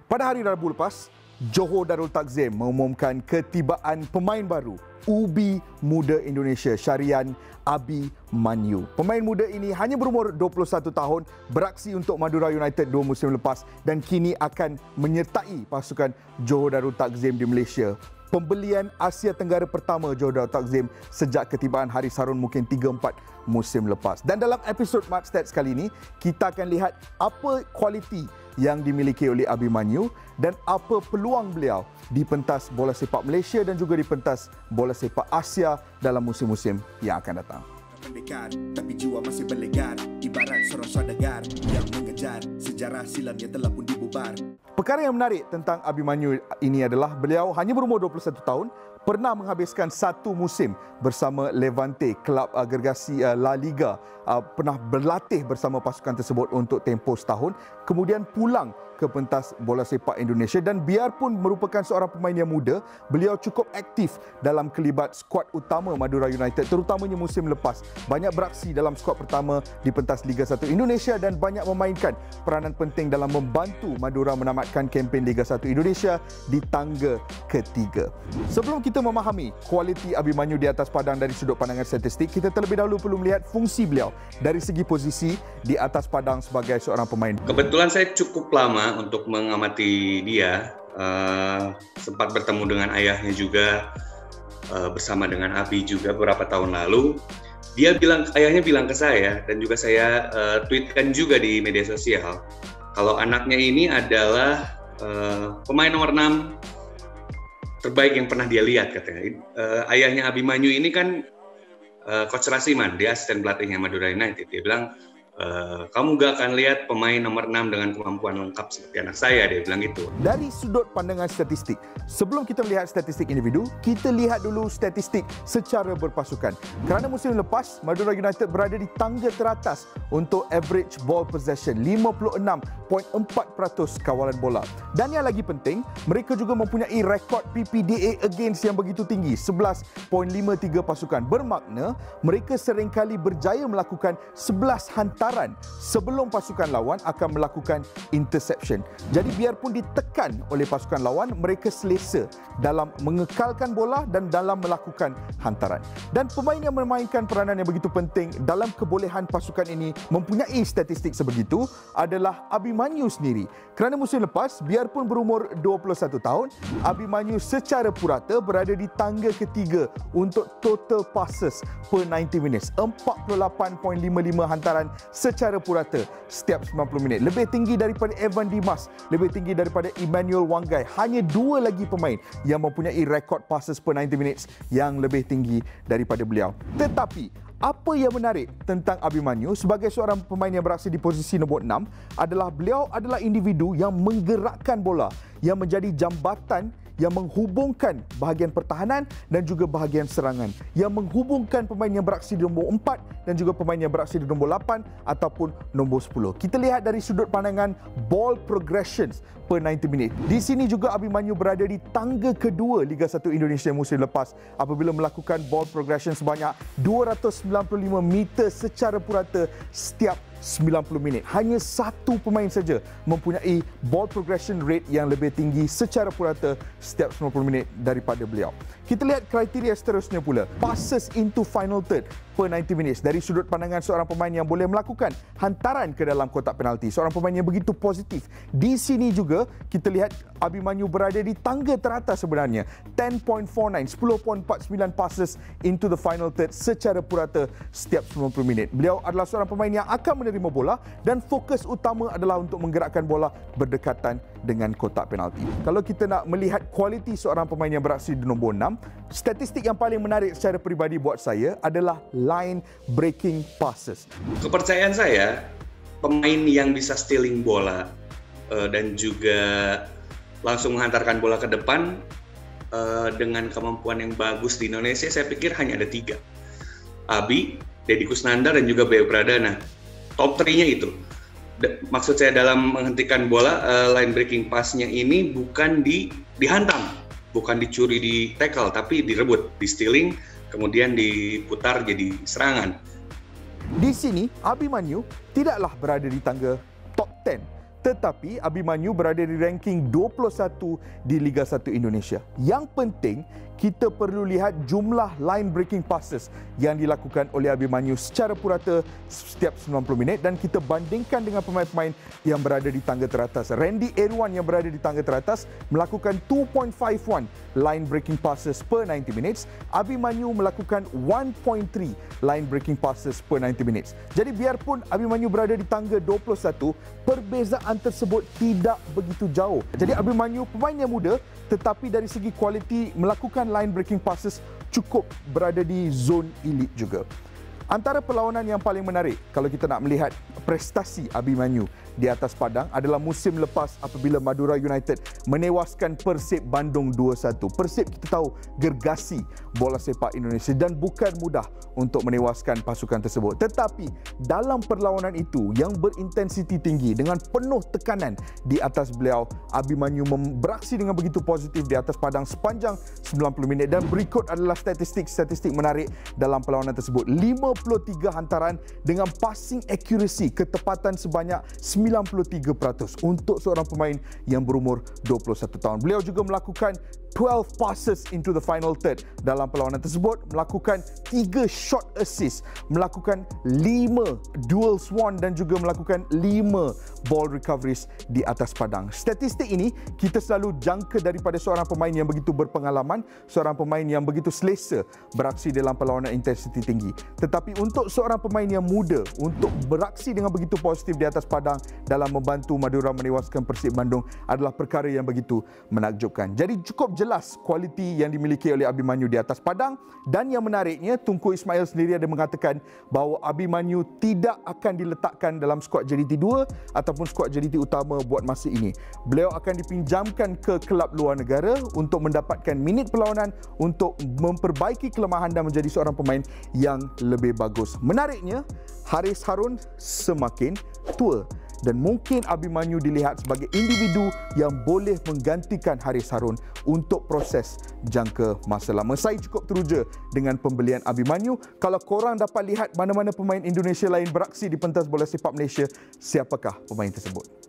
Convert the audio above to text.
Pada hari Rabu lepas, Johor Darul Takzim mengumumkan ketibaan pemain baru Ubi Muda Indonesia Syarian Abimanyu. Pemain muda ini hanya berumur 21 tahun, beraksi untuk Madura United 2 musim lepas dan kini akan menyertai pasukan Johor Darul Takzim di Malaysia. Pembelian Asia Tenggara pertama Johor Darul Takzim sejak ketibaan Haris Harun mungkin 3-4 musim lepas. Dan dalam episod Match Stats kali ini, kita akan lihat apa kualiti yang dimiliki oleh Abimanyu dan apa peluang beliau di pentas bola sepak Malaysia dan juga di pentas bola sepak Asia dalam musim-musim yang akan datang. Pendekar, tapi jiwa masih berlegar, ibarat seorang saudagar yang mengejar sejarah silam yang telah pun dibubar. Perkara yang menarik tentang Abimanyu ini adalah beliau hanya berumur 21 tahun, pernah menghabiskan satu musim bersama Levante, kelab agregasi La Liga, pernah berlatih bersama pasukan tersebut untuk tempoh setahun, kemudian pulang ke pentas bola sepak Indonesia dan biarpun merupakan seorang pemain yang muda, beliau cukup aktif dalam kelibat skuad utama Madura United terutamanya musim lepas. Banyak beraksi dalam skuad pertama di pentas Liga 1 Indonesia dan banyak memainkan peranan penting dalam membantu Madura menamatkan kempen Liga 1 Indonesia di tangga ketiga. Sebelum kita memahami kualiti Abimanyu di atas padang dari sudut pandangan statistik, kita terlebih dahulu perlu melihat fungsi beliau dari segi posisi di atas padang sebagai seorang pemain. Kebetulan saya cukup lama untuk mengamati dia, sempat bertemu dengan ayahnya juga, bersama dengan Abi juga beberapa tahun lalu. Ayahnya bilang ke saya dan juga saya tweetkan juga di media sosial, kalau anaknya ini adalah pemain nomor 6 terbaik yang pernah dia lihat katanya. Ayahnya Abimanyu ini kan Coach Rasiman, dia asisten pelatihnya Madura United. Dia bilang, kamu gak akan lihat pemain nomor 6 dengan kemampuan lengkap seperti anak saya, dia bilang gitu. Dari sudut pandangan statistik, sebelum kita melihat statistik individu, kita lihat dulu statistik secara berpasukan. Kerana musim lepas, Madura United berada di tangga teratas untuk average ball possession, 56.4% kawalan bola. Dan yang lagi penting, mereka juga mempunyai rekod PPDA against yang begitu tinggi, 11.53 pasukan. Bermakna, mereka seringkali berjaya melakukan 11 hantaran sebelum pasukan lawan akan melakukan interception. Jadi biarpun ditekan oleh pasukan lawan, mereka selesa dalam mengekalkan bola dan dalam melakukan hantaran. Dan pemain yang memainkan peranan yang begitu penting dalam kebolehan pasukan ini mempunyai statistik sebegitu adalah Abimanyu sendiri. Kerana musim lepas, biarpun berumur 21 tahun, Abimanyu secara purata berada di tangga ketiga untuk total passes per 90 minutes. 48.55 hantaran secara purata setiap 90 minit. Lebih tinggi daripada Evan Dimas, lebih tinggi daripada Emmanuel Wanggai. Hanya dua lagi pemain yang mempunyai rekod passes per 90 minutes yang lebih tinggi daripada beliau. Tetapi apa yang menarik tentang Abimanyu sebagai seorang pemain yang beraksi di posisi nombor 6 adalah beliau adalah individu yang menggerakkan bola, yang menjadi jambatan yang menghubungkan bahagian pertahanan dan juga bahagian serangan, yang menghubungkan pemain yang beraksi di nombor 4 dan juga pemain yang beraksi di nombor 8 ataupun nombor 10. Kita lihat dari sudut pandangan ball progressions per 90 minit. Di sini juga Abimanyu berada di tangga kedua Liga 1 Indonesia musim lepas apabila melakukan ball progression sebanyak 295 meter secara purata setiap 90 minit. Hanya satu pemain saja mempunyai ball progression rate yang lebih tinggi secara purata setiap 90 minit daripada beliau. Kita lihat kriteria seterusnya pula. Passes into final third per 90 minutes. Dari sudut pandangan seorang pemain yang boleh melakukan hantaran ke dalam kotak penalti. Seorang pemain yang begitu positif. Di sini juga kita lihat Abimanyu berada di tangga teratas sebenarnya. 10.49 passes into the final third secara purata setiap 90 minit. Beliau adalah seorang pemain yang akan menerima bola dan fokus utama adalah untuk menggerakkan bola berdekatan dengan kotak penalti. Kalau kita nak melihat kualiti seorang pemain yang beraksi di nombor 6, statistik yang paling menarik secara peribadi buat saya adalah line breaking passes. Kepercayaan saya, pemain yang bisa stealing bola dan juga langsung menghantarkan bola ke depan dengan kemampuan yang bagus di Indonesia, saya pikir hanya ada 3. Abi, Deddy Kusnandar, dan juga Bayu Pradana. Top 3-nya itu. Maksud saya dalam menghentikan bola, line breaking pass-nya ini bukan dihantam, bukan dicuri di tackle, tapi direbut, di stealing, kemudian diputar jadi serangan. Di sini, Abimanyu tidaklah berada di tangga top 10. Tetapi Abimanyu berada di ranking 21 di Liga 1 Indonesia. Yang penting, kita perlu lihat jumlah line breaking passes yang dilakukan oleh Abimanyu secara purata setiap 90 minit dan kita bandingkan dengan pemain-pemain yang berada di tangga teratas. Randy Erwan yang berada di tangga teratas melakukan 2.51 line breaking passes per 90 minutes. Abimanyu melakukan 1.3 line breaking passes per 90 minutes. Jadi biarpun Abimanyu berada di tangga 21, perbezaan tersebut tidak begitu jauh. Jadi Abimanyu pemain yang muda tetapi dari segi kualiti melakukan line breaking passes cukup berada di zon elite juga. Antara perlawanan yang paling menarik kalau kita nak melihat prestasi Abimanyu di atas padang adalah musim lepas apabila Madura United menewaskan Persib Bandung 2-1. Persib kita tahu gergasi bola sepak Indonesia dan bukan mudah untuk menewaskan pasukan tersebut. Tetapi dalam perlawanan itu yang berintensiti tinggi dengan penuh tekanan di atas beliau, Abimanyu beraksi dengan begitu positif di atas padang sepanjang 90 minit dan berikut adalah statistik menarik dalam perlawanan tersebut. 53 hantaran dengan passing accuracy, ketepatan sebanyak 93% untuk seorang pemain yang berumur 21 tahun. Beliau juga melakukan 12 passes into the final third dalam perlawanan tersebut, melakukan 3 shot assist, melakukan 5 dual swan dan juga melakukan 5 ball recoveries di atas padang. Statistik ini kita selalu jangka daripada seorang pemain yang begitu berpengalaman, seorang pemain yang begitu selesa beraksi dalam perlawanan intensiti tinggi. Tetapi untuk seorang pemain yang muda untuk beraksi dengan begitu positif di atas padang dalam membantu Madura menewaskan Persib Bandung adalah perkara yang begitu menakjubkan. Jadi cukup jelas kualiti yang dimiliki oleh Abimanyu di atas padang dan yang menariknya Tunku Ismail sendiri ada mengatakan bahawa Abimanyu tidak akan diletakkan dalam skuad JDT 2 ataupun skuad JDT utama buat masa ini. Beliau akan dipinjamkan ke kelab luar negara untuk mendapatkan minit perlawanan untuk memperbaiki kelemahan dan menjadi seorang pemain yang lebih bagus. Menariknya, Haris Harun semakin tua dan mungkin Abimanyu dilihat sebagai individu yang boleh menggantikan Haris Harun untuk proses jangka masa lama. Saya cukup teruja dengan pembelian Abimanyu. Kalau korang dapat lihat mana-mana pemain Indonesia lain beraksi di pentas bola sepak Malaysia, siapakah pemain tersebut?